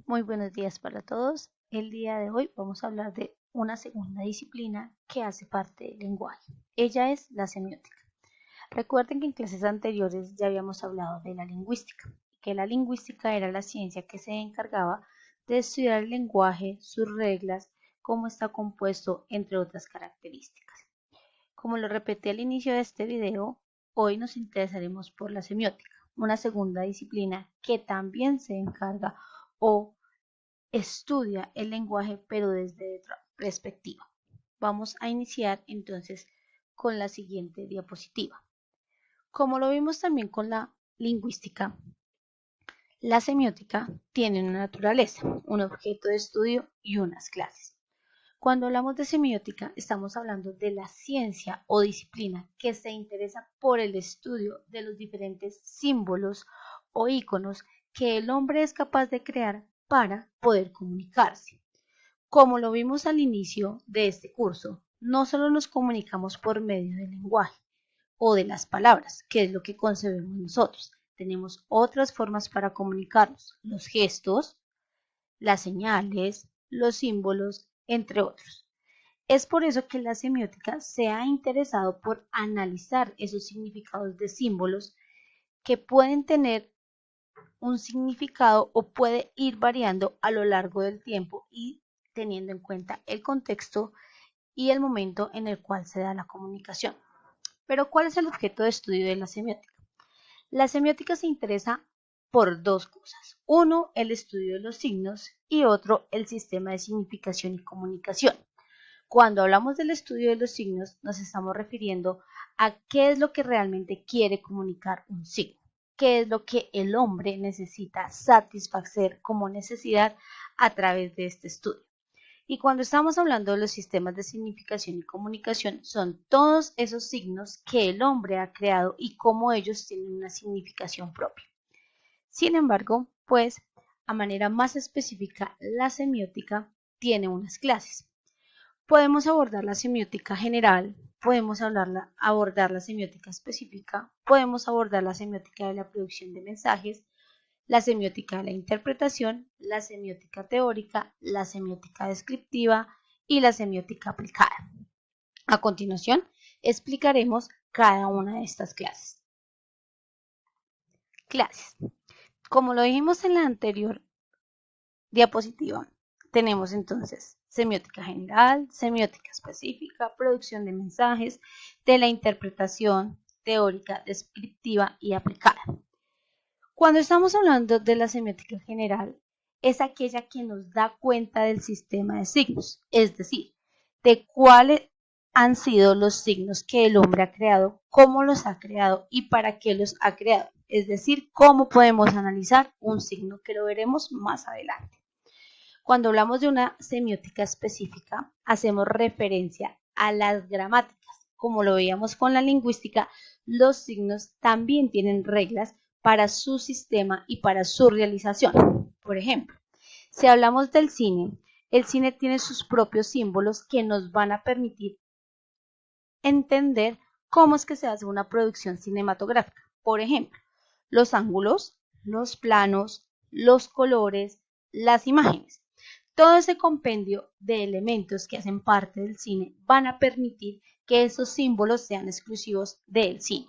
Muy buenos días para todos. El día de hoy vamos a hablar de una segunda disciplina que hace parte del lenguaje. Ella es la semiótica. Recuerden que en clases anteriores ya habíamos hablado de la lingüística, que la lingüística era la ciencia que se encargaba de estudiar el lenguaje, sus reglas, cómo está compuesto, entre otras características. Como lo repetí al inicio de este video, hoy nos interesaremos por la semiótica, una segunda disciplina que también se encarga o estudia el lenguaje pero desde otra perspectiva. Vamos a iniciar entonces con la siguiente diapositiva. Como lo vimos también con la lingüística, la semiótica tiene una naturaleza, un objeto de estudio y unas clases. Cuando hablamos de semiótica, estamos hablando de la ciencia o disciplina que se interesa por el estudio de los diferentes símbolos o iconos que el hombre es capaz de crear para poder comunicarse. Como lo vimos al inicio de este curso, no solo nos comunicamos por medio del lenguaje o de las palabras, que es lo que concebimos nosotros. Tenemos otras formas para comunicarnos, los gestos, las señales, los símbolos, entre otros. Es por eso que la semiótica se ha interesado por analizar esos significados de símbolos que pueden tener un significado o puede ir variando a lo largo del tiempo y teniendo en cuenta el contexto y el momento en el cual se da la comunicación. Pero ¿cuál es el objeto de estudio de la semiótica? La semiótica se interesa por dos cosas. Uno, el estudio de los signos y otro, el sistema de significación y comunicación. Cuando hablamos del estudio de los signos, nos estamos refiriendo a qué es lo que realmente quiere comunicar un signo, qué es lo que el hombre necesita satisfacer como necesidad a través de este estudio. Y cuando estamos hablando de los sistemas de significación y comunicación, son todos esos signos que el hombre ha creado y cómo ellos tienen una significación propia. Sin embargo, pues, a manera más específica, la semiótica tiene unas clases. Podemos abordar la semiótica general, podemos abordar la semiótica específica, podemos abordar la semiótica de la producción de mensajes, la semiótica de la interpretación, la semiótica teórica, la semiótica descriptiva y la semiótica aplicada. A continuación, explicaremos cada una de estas clases. Clases. Como lo dijimos en la anterior diapositiva, tenemos entonces semiótica general, semiótica específica, producción de mensajes, de la interpretación teórica, descriptiva y aplicada. Cuando estamos hablando de la semiótica general, es aquella que nos da cuenta del sistema de signos, es decir, de cuáles han sido los signos que el hombre ha creado, cómo los ha creado y para qué los ha creado, es decir, cómo podemos analizar un signo, que lo veremos más adelante. Cuando hablamos de una semiótica específica, hacemos referencia a las gramáticas. Como lo veíamos con la lingüística, los signos también tienen reglas para su sistema y para su realización. Por ejemplo, si hablamos del cine, el cine tiene sus propios símbolos que nos van a permitir entender cómo es que se hace una producción cinematográfica. Por ejemplo, los ángulos, los planos, los colores, las imágenes. Todo ese compendio de elementos que hacen parte del cine van a permitir que esos símbolos sean exclusivos del cine.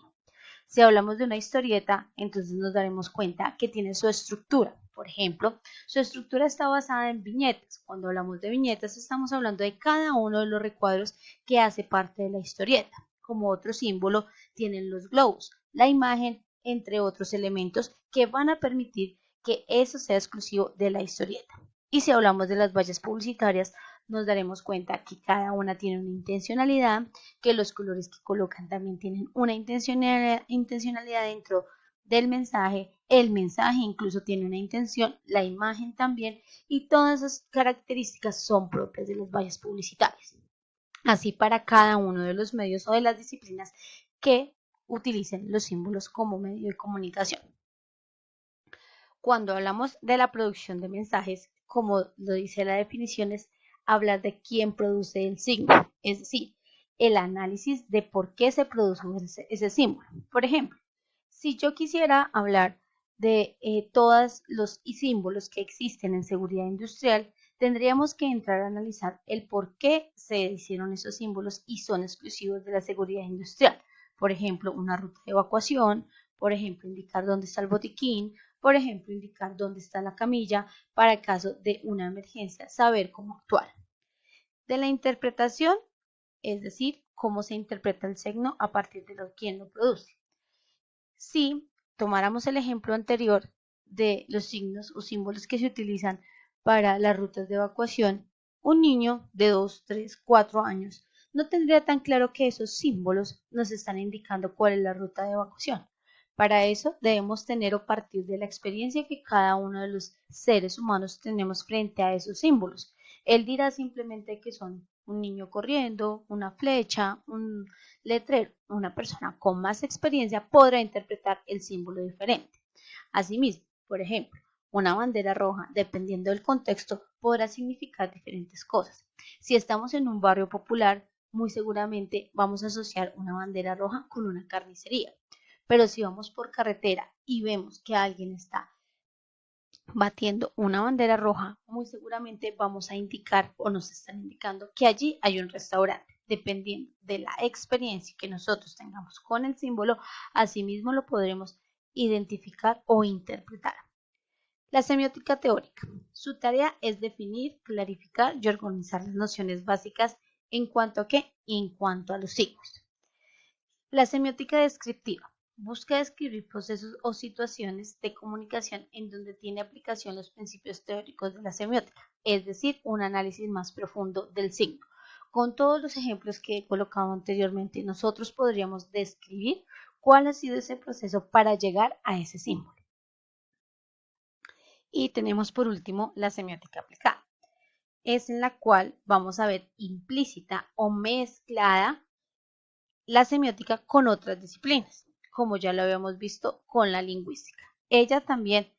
Si hablamos de una historieta, entonces nos daremos cuenta que tiene su estructura. Por ejemplo, su estructura está basada en viñetas. Cuando hablamos de viñetas, estamos hablando de cada uno de los recuadros que hace parte de la historieta. Como otro símbolo, tienen los globos, la imagen, entre otros elementos que van a permitir que eso sea exclusivo de la historieta. Y si hablamos de las vallas publicitarias, nos daremos cuenta que cada una tiene una intencionalidad, que los colores que colocan también tienen una intencionalidad dentro del mensaje, el mensaje incluso tiene una intención, la imagen también, y todas esas características son propias de las vallas publicitarias. Así para cada uno de los medios o de las disciplinas que utilicen los símbolos como medio de comunicación. Cuando hablamos de la producción de mensajes, como lo dice la definición, es hablar de quién produce el signo, es decir, el análisis de por qué se produjo ese símbolo. Por ejemplo, si yo quisiera hablar de todos los símbolos que existen en seguridad industrial, tendríamos que entrar a analizar el por qué se hicieron esos símbolos y son exclusivos de la seguridad industrial. Por ejemplo, una ruta de evacuación, por ejemplo, indicar dónde está el botiquín, por ejemplo, indicar dónde está la camilla para el caso de una emergencia, saber cómo actuar. De la interpretación, es decir, cómo se interpreta el signo a partir de quién lo produce. Si tomáramos el ejemplo anterior de los signos o símbolos que se utilizan para las rutas de evacuación, un niño de 2, 3, 4 años no tendría tan claro que esos símbolos nos están indicando cuál es la ruta de evacuación. Para eso debemos tener o partir de la experiencia que cada uno de los seres humanos tenemos frente a esos símbolos. Él dirá simplemente que son un niño corriendo, una flecha, un letrero. Una persona con más experiencia podrá interpretar el símbolo diferente. Asimismo, por ejemplo, una bandera roja, dependiendo del contexto, podrá significar diferentes cosas. Si estamos en un barrio popular, muy seguramente vamos a asociar una bandera roja con una carnicería. Pero si vamos por carretera y vemos que alguien está batiendo una bandera roja, muy seguramente vamos a indicar o nos están indicando que allí hay un restaurante. Dependiendo de la experiencia que nosotros tengamos con el símbolo, asimismo lo podremos identificar o interpretar. La semiótica teórica. Su tarea es definir, clarificar y organizar las nociones básicas en cuanto a qué y en cuanto a los signos. La semiótica descriptiva. Busca describir procesos o situaciones de comunicación en donde tiene aplicación los principios teóricos de la semiótica, es decir, un análisis más profundo del signo. Con todos los ejemplos que he colocado anteriormente, nosotros podríamos describir cuál ha sido ese proceso para llegar a ese símbolo. Y tenemos por último la semiótica aplicada. Es en la cual vamos a ver implícita o mezclada la semiótica con otras disciplinas, como ya lo habíamos visto con la lingüística. Ella también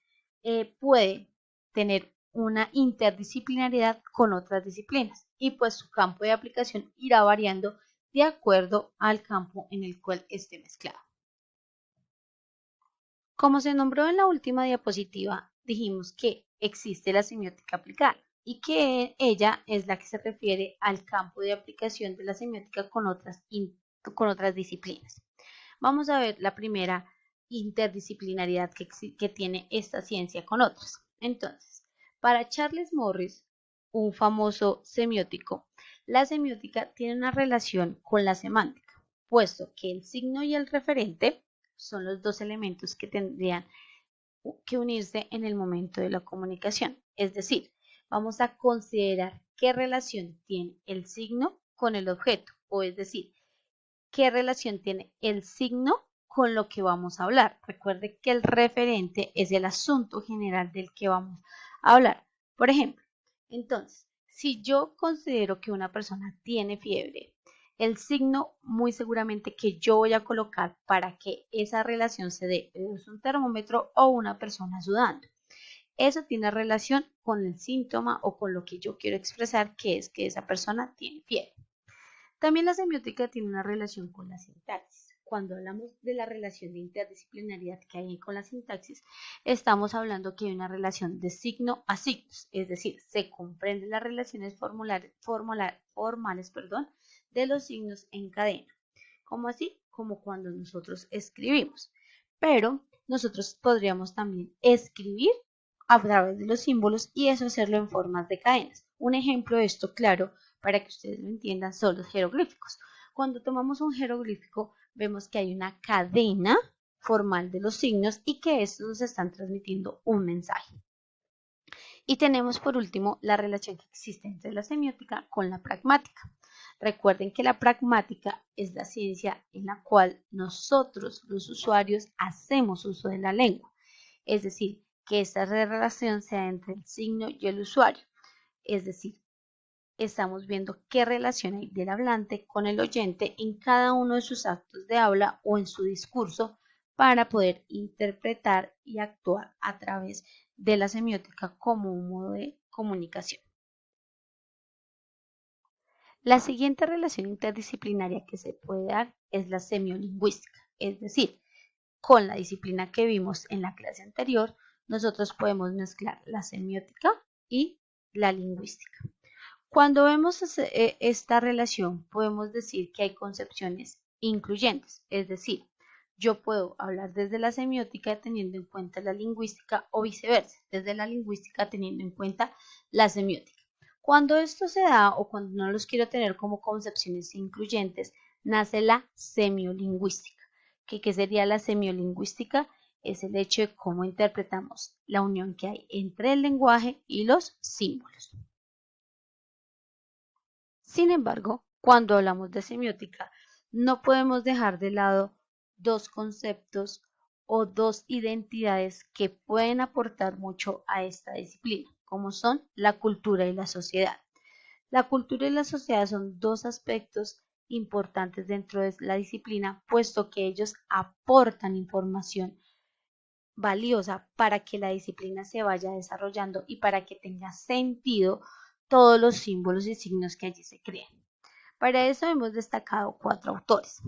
puede tener una interdisciplinaridad con otras disciplinas y pues su campo de aplicación irá variando de acuerdo al campo en el cual esté mezclado. Como se nombró en la última diapositiva, dijimos que existe la semiótica aplicada y que ella es la que se refiere al campo de aplicación de la semiótica con otras disciplinas. Vamos a ver la primera interdisciplinariedad que tiene esta ciencia con otras. Entonces, para Charles Morris, un famoso semiótico, la semiótica tiene una relación con la semántica, puesto que el signo y el referente son los dos elementos que tendrían que unirse en el momento de la comunicación. Es decir, vamos a considerar qué relación tiene el signo con el objeto, o es decir, qué relación tiene el signo con lo que vamos a hablar. Recuerde que el referente es el asunto general del que vamos a hablar. Por ejemplo, entonces, si yo considero que una persona tiene fiebre, el signo muy seguramente que yo voy a colocar para que esa relación se dé es un termómetro o una persona sudando. Eso tiene relación con el síntoma o con lo que yo quiero expresar, que es que esa persona tiene fiebre. También la semiótica tiene una relación con la sintaxis. Cuando hablamos de la relación de interdisciplinariedad que hay con la sintaxis, estamos hablando que hay una relación de signo a signos, es decir, se comprenden las relaciones formales de los signos en cadena, como así como cuando nosotros escribimos. Pero nosotros podríamos también escribir a través de los símbolos y eso hacerlo en formas de cadenas. Un ejemplo de esto claro para que ustedes lo entiendan son los jeroglíficos. Cuando tomamos un jeroglífico vemos que hay una cadena formal de los signos y que estos nos están transmitiendo un mensaje. Y tenemos por último la relación que existe entre la semiótica con la pragmática. Recuerden que la pragmática es la ciencia en la cual nosotros, los usuarios, hacemos uso de la lengua. Es decir, que esta relación sea entre el signo y el usuario. Es decir, estamos viendo qué relación hay del hablante con el oyente en cada uno de sus actos de habla o en su discurso para poder interpretar y actuar a través de la semiótica como un modo de comunicación. La siguiente relación interdisciplinaria que se puede dar es la semiolingüística, es decir, con la disciplina que vimos en la clase anterior, nosotros podemos mezclar la semiótica y la lingüística. Cuando vemos esta relación, podemos decir que hay concepciones incluyentes, es decir, yo puedo hablar desde la semiótica teniendo en cuenta la lingüística o viceversa, desde la lingüística teniendo en cuenta la semiótica. Cuando esto se da o cuando no los quiero tener como concepciones incluyentes, nace la semiolingüística. ¿Qué sería la semiolingüística? Es el hecho de cómo interpretamos la unión que hay entre el lenguaje y los símbolos. Sin embargo, cuando hablamos de semiótica, no podemos dejar de lado dos conceptos o dos identidades que pueden aportar mucho a esta disciplina, como son la cultura y la sociedad. La cultura y la sociedad son dos aspectos importantes dentro de la disciplina, puesto que ellos aportan información valiosa para que la disciplina se vaya desarrollando y para que tenga sentido todos los símbolos y signos que allí se creen. Para eso hemos destacado 4 autores.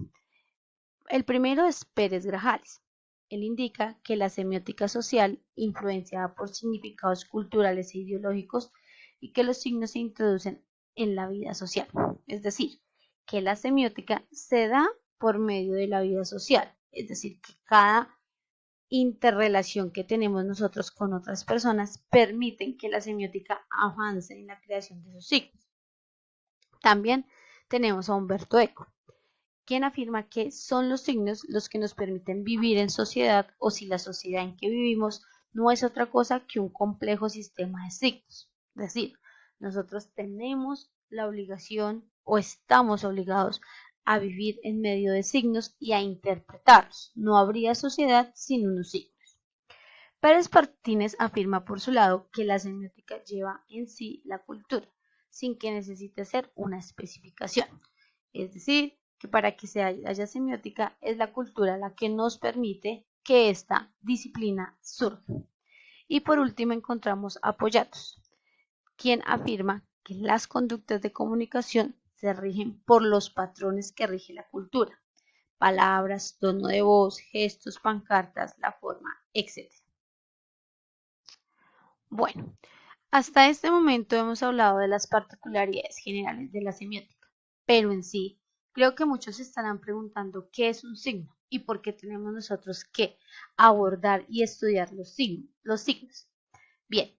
El primero es Pérez Grajales. Él indica que la semiótica social, influenciada por significados culturales e ideológicos, y que los signos se introducen en la vida social. Es decir, que la semiótica se da por medio de la vida social. Es decir, que cada interrelación que tenemos nosotros con otras personas permiten que la semiótica avance en la creación de sus signos. También tenemos a Humberto Eco, quien afirma que son los signos los que nos permiten vivir en sociedad o si la sociedad en que vivimos no es otra cosa que un complejo sistema de signos. Es decir, nosotros tenemos la obligación o estamos obligados a vivir en medio de signos y a interpretarlos. No habría sociedad sin unos signos. Pérez Martínez afirma por su lado que la semiótica lleva en sí la cultura, sin que necesite ser una especificación. Es decir, que para que haya semiótica es la cultura la que nos permite que esta disciplina surja. Y por último encontramos a Poyatos, quien afirma que las conductas de comunicación se rigen por los patrones que rige la cultura, palabras, tono de voz, gestos, pancartas, la forma, etc. Bueno, hasta este momento hemos hablado de las particularidades generales de la semiótica, pero en sí, creo que muchos se estarán preguntando qué es un signo y por qué tenemos nosotros que abordar y estudiar los signos. Bien,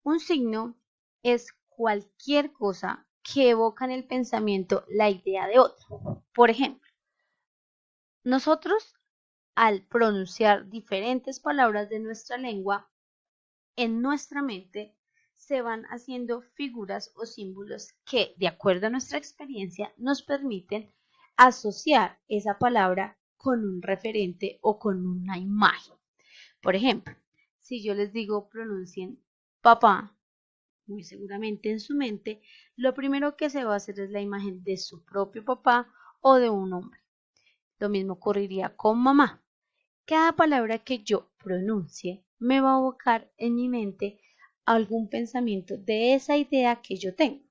un signo es cualquier cosa que evoca en el pensamiento la idea de otro. Por ejemplo, nosotros al pronunciar diferentes palabras de nuestra lengua, en nuestra mente se van haciendo figuras o símbolos que, de acuerdo a nuestra experiencia, nos permiten asociar esa palabra con un referente o con una imagen. Por ejemplo, si yo les digo pronuncien papá, muy seguramente en su mente, lo primero que se va a hacer es la imagen de su propio papá o de un hombre. Lo mismo ocurriría con mamá. Cada palabra que yo pronuncie me va a evocar en mi mente algún pensamiento de esa idea que yo tengo,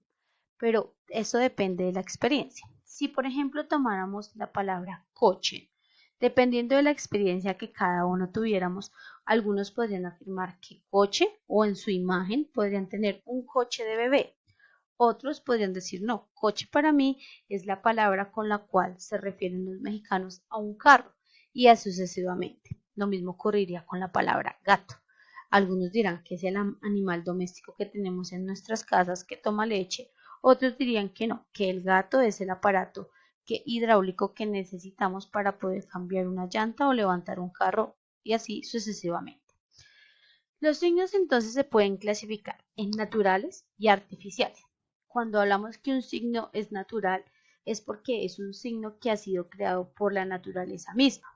pero eso depende de la experiencia. Si por ejemplo tomáramos la palabra coche, dependiendo de la experiencia que cada uno tuviéramos, algunos podrían afirmar que coche o en su imagen podrían tener un coche de bebé. Otros podrían decir no, coche para mí es la palabra con la cual se refieren los mexicanos a un carro y así sucesivamente. Lo mismo ocurriría con la palabra gato. Algunos dirán que es el animal doméstico que tenemos en nuestras casas que toma leche, otros dirían que no, que el gato es el aparato hidráulico que necesitamos para poder cambiar una llanta o levantar un carro y así sucesivamente. Los signos entonces se pueden clasificar en naturales y artificiales. Cuando hablamos que un signo es natural es porque es un signo que ha sido creado por la naturaleza misma.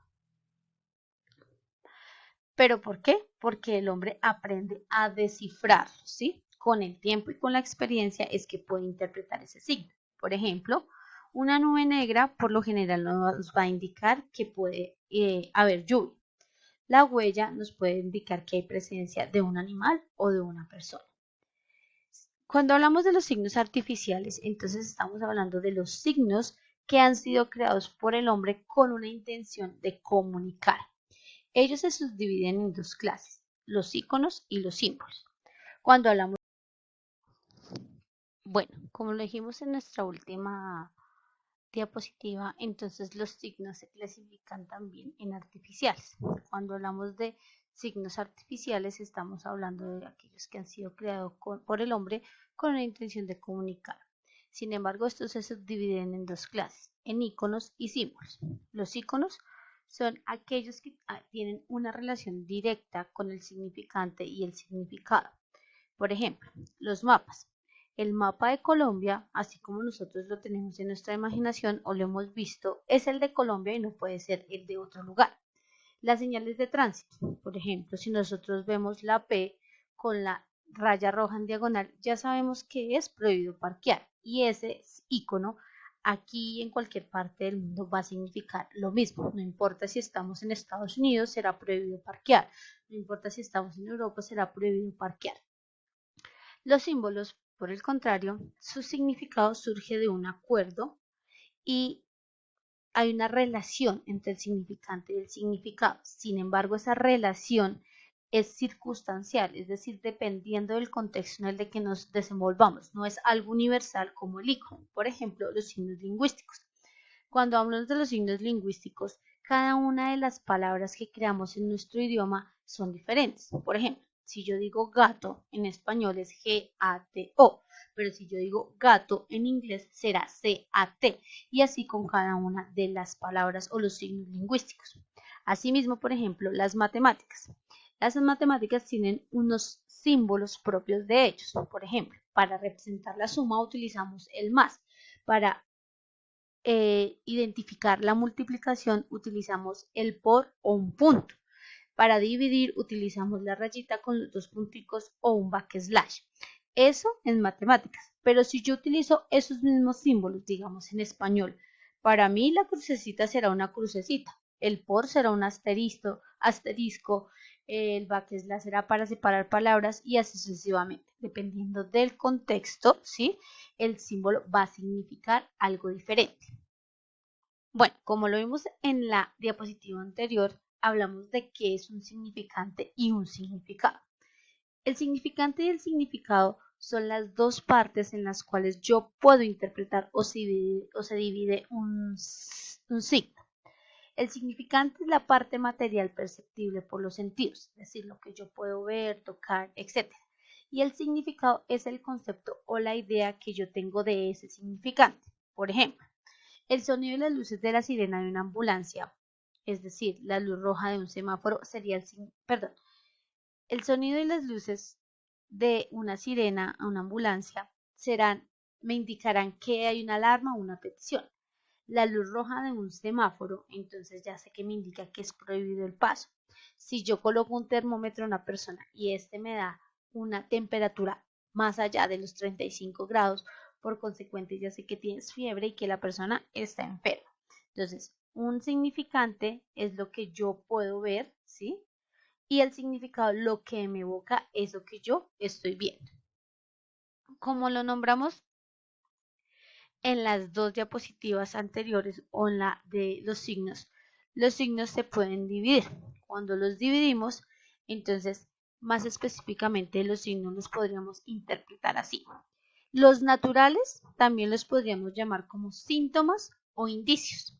¿Pero por qué? Porque el hombre aprende a descifrarlo, ¿sí? Con el tiempo y con la experiencia es que puede interpretar ese signo. Por ejemplo, una nube negra por lo general nos va a indicar que puede haber lluvia. La huella nos puede indicar que hay presencia de un animal o de una persona. Cuando hablamos de los signos artificiales, entonces estamos hablando de los signos que han sido creados por el hombre con una intención de comunicar. Ellos se subdividen en dos clases, los iconos y los símbolos. Cuando hablamos, bueno, como lo dijimos en nuestra última diapositiva, entonces los signos se clasifican también en artificiales. Cuando hablamos de signos artificiales, estamos hablando de aquellos que han sido creados por el hombre con la intención de comunicar. Sin embargo, estos se subdividen en dos clases, en iconos y símbolos. Los iconos son aquellos que tienen una relación directa con el significante y el significado. Por ejemplo, los mapas. El mapa de Colombia, así como nosotros lo tenemos en nuestra imaginación o lo hemos visto, es el de Colombia y no puede ser el de otro lugar. Las señales de tránsito, por ejemplo, si nosotros vemos la P con la raya roja en diagonal, ya sabemos que es prohibido parquear y ese icono aquí en cualquier parte del mundo va a significar lo mismo. No importa si estamos en Estados Unidos, será prohibido parquear. No importa si estamos en Europa, será prohibido parquear. Los símbolos, por el contrario, su significado surge de un acuerdo y hay una relación entre el significante y el significado. Sin embargo, esa relación es circunstancial, es decir, dependiendo del contexto en el que nos desenvolvamos. No es algo universal como el icono. Por ejemplo, los signos lingüísticos. Cuando hablamos de los signos lingüísticos, cada una de las palabras que creamos en nuestro idioma son diferentes. Por ejemplo, si yo digo gato en español es G-A-T-O, pero si yo digo gato en inglés será C-A-T, y así con cada una de las palabras o los signos lingüísticos. Asimismo, por ejemplo, las matemáticas. Las matemáticas tienen unos símbolos propios de ellos. Por ejemplo, para representar la suma utilizamos el más. Para identificar la multiplicación utilizamos el por o un punto. Para dividir utilizamos la rayita con los dos punticos o un backslash. Eso en matemáticas. Pero si yo utilizo esos mismos símbolos, digamos en español, para mí la crucecita será una crucecita, el por será un asterisco, el backslash será para separar palabras y así sucesivamente. Dependiendo del contexto, ¿sí? El símbolo va a significar algo diferente. Bueno, como lo vimos en la diapositiva anterior, hablamos de qué es un significante y un significado. El significante y el significado son las dos partes en las cuales yo puedo interpretar o se divide un signo. El significante es la parte material perceptible por los sentidos, es decir, lo que yo puedo ver, tocar, etc. Y el significado es el concepto o la idea que yo tengo de ese significante. Por ejemplo, el sonido y las luces de la sirena de una ambulancia, es decir, la luz roja de un semáforo sería el sonido y las luces de una sirena a una ambulancia me indicarán que hay una alarma o una petición. La luz roja de un semáforo, entonces ya sé que me indica que es prohibido el paso. Si yo coloco un termómetro a una persona y este me da una temperatura más allá de los 35 grados, por consecuente ya sé que tienes fiebre y que la persona está enferma. Entonces, un significante es lo que yo puedo ver, ¿sí? Y el significado, lo que me evoca eso que yo estoy viendo. Como lo nombramos en las dos diapositivas anteriores o en la de los signos se pueden dividir. Cuando los dividimos, entonces más específicamente los signos los podríamos interpretar así. Los naturales también los podríamos llamar como síntomas o indicios.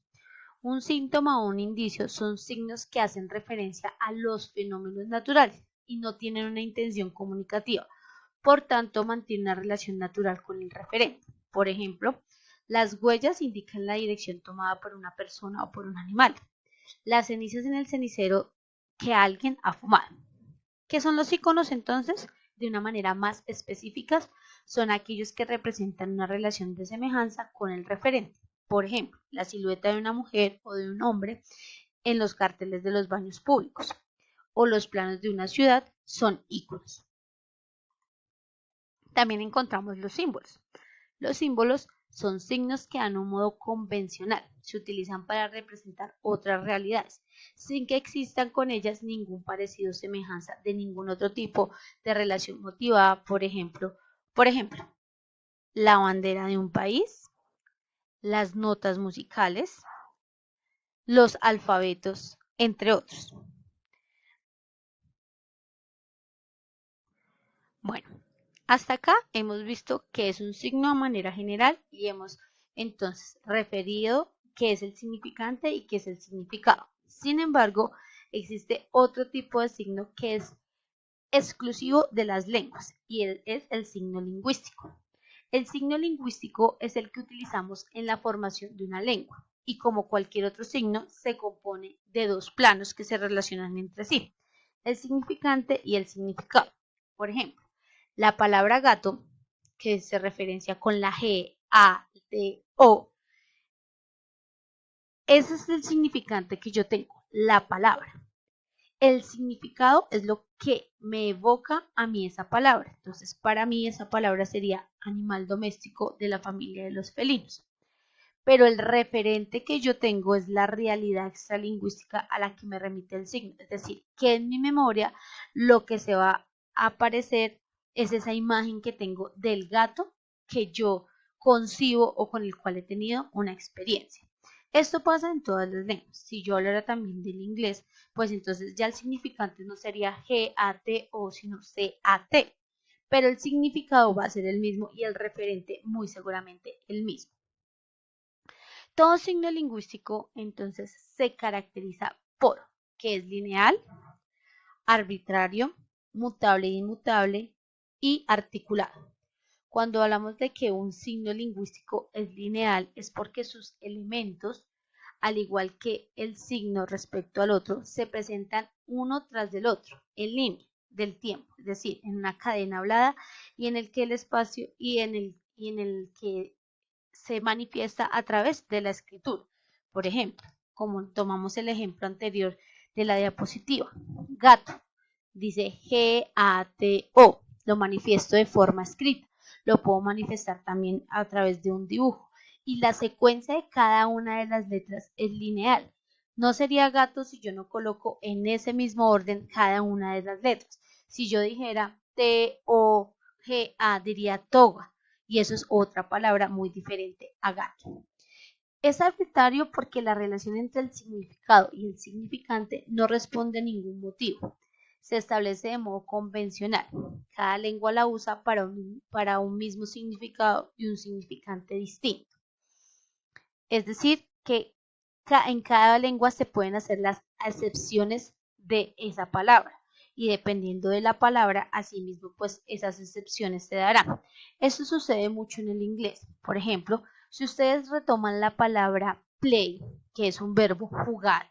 Un síntoma o un indicio son signos que hacen referencia a los fenómenos naturales y no tienen una intención comunicativa. Por tanto, mantiene una relación natural con el referente. Por ejemplo, las huellas indican la dirección tomada por una persona o por un animal. Las cenizas en el cenicero que alguien ha fumado. ¿Qué son los iconos entonces? De una manera más específica, son aquellos que representan una relación de semejanza con el referente. Por ejemplo, la silueta de una mujer o de un hombre en los carteles de los baños públicos o los planos de una ciudad son iconos. También encontramos los símbolos. Los símbolos son signos que dan un modo convencional, se utilizan para representar otras realidades, sin que existan con ellas ningún parecido o semejanza de ningún otro tipo de relación motivada, por ejemplo, la bandera de un país, las notas musicales, los alfabetos, entre otros. Bueno, hasta acá hemos visto qué es un signo de manera general y hemos entonces referido qué es el significante y qué es el significado. Sin embargo, existe otro tipo de signo que es exclusivo de las lenguas y es el signo lingüístico. El signo lingüístico es el que utilizamos en la formación de una lengua y como cualquier otro signo se compone de dos planos que se relacionan entre sí, el significante y el significado. Por ejemplo, la palabra gato, que se referencia con la G, A, T, O, ese es el significante que yo tengo, la palabra. El significado es lo que me evoca a mí esa palabra. Entonces, para mí esa palabra sería animal doméstico de la familia de los felinos. Pero el referente que yo tengo es la realidad extralingüística a la que me remite el signo. Es decir, que en mi memoria lo que se va a aparecer es esa imagen que tengo del gato que yo concibo o con el cual he tenido una experiencia. Esto pasa en todas las lenguas. Si yo hablara también del inglés, pues entonces ya el significante no sería G-A-T-O, sino C-A-T. Pero el significado va a ser el mismo y el referente muy seguramente el mismo. Todo signo lingüístico entonces se caracteriza por que es lineal, arbitrario, mutable e inmutable y articulado. Cuando hablamos de que un signo lingüístico es lineal es porque sus elementos, al igual que el signo respecto al otro, se presentan uno tras del otro en línea del tiempo, es decir, en una cadena hablada y en el que el espacio y en el que se manifiesta a través de la escritura. Por ejemplo, como tomamos el ejemplo anterior de la diapositiva, gato, dice G-A-T-O, lo manifiesto de forma escrita, lo puedo manifestar también a través de un dibujo y la secuencia de cada una de las letras es lineal. No sería gato si yo no coloco en ese mismo orden cada una de las letras. Si yo dijera T-O-G-A, diría toga y eso es otra palabra muy diferente a gato. Es arbitrario porque la relación entre el significado y el significante no responde a ningún motivo. Se establece de modo convencional. Cada lengua la usa para un mismo significado y un significante distinto. Es decir, que en cada lengua se pueden hacer las acepciones de esa palabra y dependiendo de la palabra, asimismo, pues esas excepciones se darán. Eso sucede mucho en el inglés. Por ejemplo, si ustedes retoman la palabra play, que es un verbo jugar,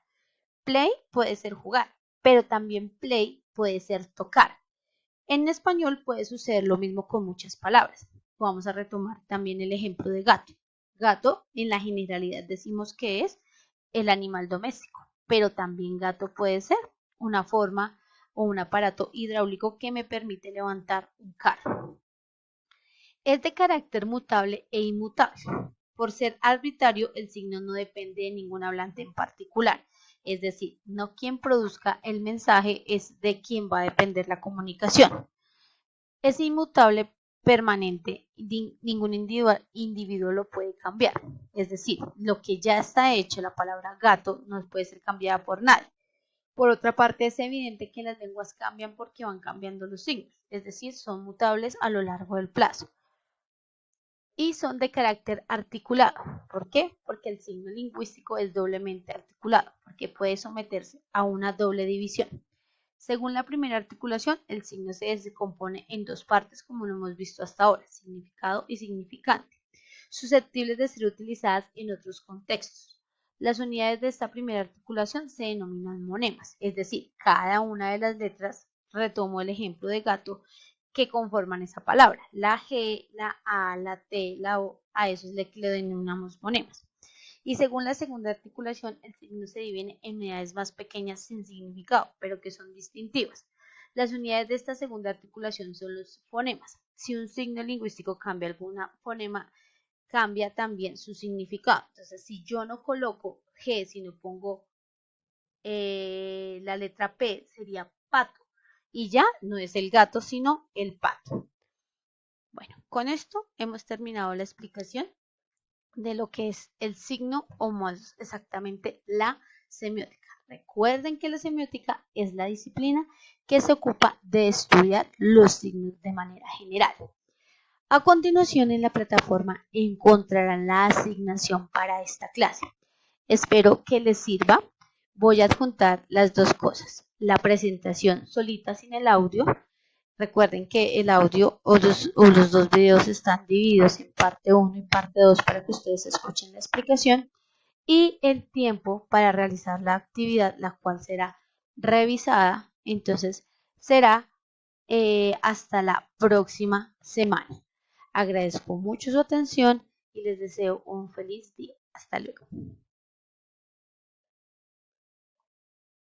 play puede ser jugar, pero también play puede ser tocar. En español puede suceder lo mismo con muchas palabras. Vamos a retomar también el ejemplo de gato. Gato, en la generalidad decimos que es el animal doméstico, pero también gato puede ser una forma o un aparato hidráulico que me permite levantar un carro. Es de carácter mutable e inmutable. Por ser arbitrario, el signo no depende de ningún hablante en particular. Es decir, no quien produzca el mensaje es de quien va a depender la comunicación. Es inmutable, permanente, ningún individuo lo puede cambiar. Es decir, lo que ya está hecho, la palabra gato, no puede ser cambiada por nadie. Por otra parte, es evidente que las lenguas cambian porque van cambiando los signos, es decir, son mutables a lo largo del plazo. Y son de carácter articulado. ¿Por qué? Porque el signo lingüístico es doblemente articulado, porque puede someterse a una doble división. Según la primera articulación, el signo se descompone en dos partes, como lo hemos visto hasta ahora, significado y significante, susceptibles de ser utilizadas en otros contextos. Las unidades de esta primera articulación se denominan monemas, es decir, cada una de las letras, retomo el ejemplo de gato, que conforman esa palabra. La G, la A, la T, la O, a esos le denominamos monemas. Y según la segunda articulación, el signo se divide en unidades más pequeñas sin significado, pero que son distintivas. Las unidades de esta segunda articulación son los fonemas. Si un signo lingüístico cambia alguna fonema, cambia también su significado. Entonces, si yo no coloco G, sino pongo la letra P, sería pato. Y ya no es el gato, sino el pato. Bueno, con esto hemos terminado la explicación de lo que es el signo o más exactamente la semiótica. Recuerden que la semiótica es la disciplina que se ocupa de estudiar los signos de manera general. A continuación en la plataforma encontrarán la asignación para esta clase. Espero que les sirva. Voy a adjuntar las dos cosas. La presentación solita sin el audio. Recuerden que el audio o los dos videos están divididos en parte 1 y parte 2 para que ustedes escuchen la explicación. Y el tiempo para realizar la actividad, la cual será revisada. Entonces será hasta la próxima semana. Agradezco mucho su atención y les deseo un feliz día. Hasta luego.